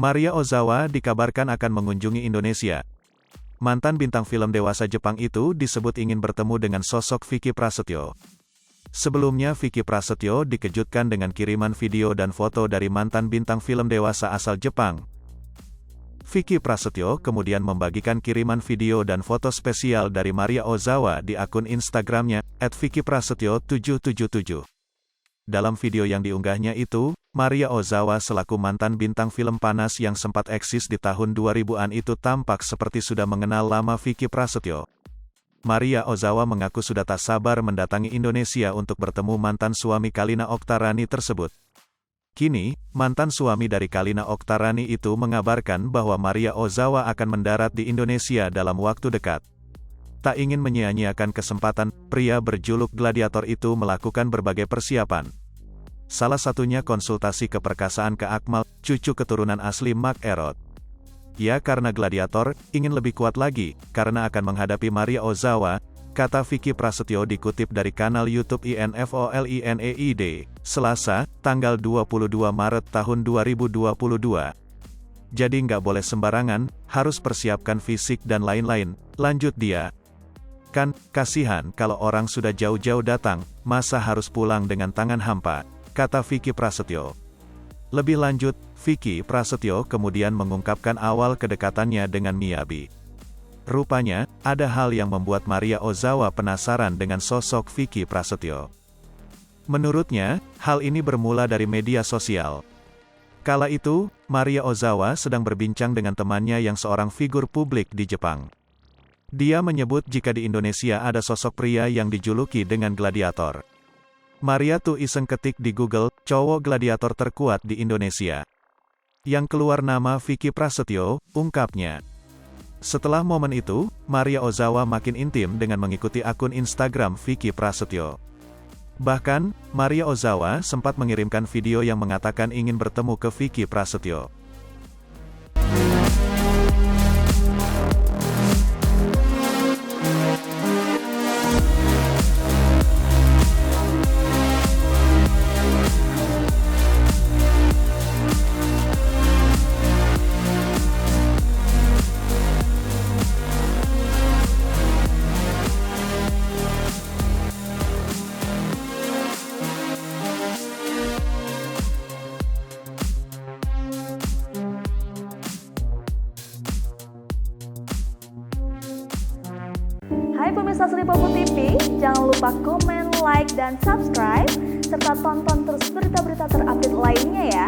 Maria Ozawa dikabarkan akan mengunjungi Indonesia. Mantan bintang film dewasa Jepang itu disebut ingin bertemu dengan sosok Vicky Prasetyo. Sebelumnya Vicky Prasetyo dikejutkan dengan kiriman video dan foto dari mantan bintang film dewasa asal Jepang. Vicky Prasetyo kemudian membagikan kiriman video dan foto spesial dari Maria Ozawa di akun Instagramnya, @vickyprasetyo777. Dalam video yang diunggahnya itu, Maria Ozawa selaku mantan bintang film panas yang sempat eksis di tahun 2000-an itu tampak seperti sudah mengenal lama Vicky Prasetyo. Maria Ozawa mengaku sudah tak sabar mendatangi Indonesia untuk bertemu mantan suami Kalina Oktarani tersebut. Kini, mantan suami dari Kalina Oktarani itu mengabarkan bahwa Maria Ozawa akan mendarat di Indonesia dalam waktu dekat. Tak ingin menyia-nyiakan kesempatan, pria berjuluk Gladiator itu melakukan berbagai persiapan. Salah satunya konsultasi keperkasaan ke Akmal, cucu keturunan asli Mark Erod. Ya, karena Gladiator ingin lebih kuat lagi, karena akan menghadapi Maria Ozawa, kata Vicky Prasetyo dikutip dari kanal YouTube INFOLINEID, Selasa, tanggal 22 Maret tahun 2022. Jadi nggak boleh sembarangan, harus persiapkan fisik dan lain-lain, lanjut dia. Kan, kasihan kalau orang sudah jauh-jauh datang, masa harus pulang dengan tangan hampa, kata Vicky Prasetyo. Lebih lanjut, Vicky Prasetyo kemudian mengungkapkan awal kedekatannya dengan Miyabi. Rupanya, ada hal yang membuat Maria Ozawa penasaran dengan sosok Vicky Prasetyo. Menurutnya, hal ini bermula dari media sosial. Kala itu, Maria Ozawa sedang berbincang dengan temannya yang seorang figur publik di Jepang. Dia menyebut jika di Indonesia ada sosok pria yang dijuluki dengan Gladiator. Maria tuh iseng ketik di Google, cowok gladiator terkuat di Indonesia. Yang keluar nama Vicky Prasetyo, ungkapnya. Setelah momen itu, Maria Ozawa makin intim dengan mengikuti akun Instagram Vicky Prasetyo. Bahkan, Maria Ozawa sempat mengirimkan video yang mengatakan ingin bertemu ke Vicky Prasetyo. Hai pemirsa Sri Popo TV, jangan lupa komen, like, dan subscribe, serta tonton terus berita-berita terupdate lainnya ya.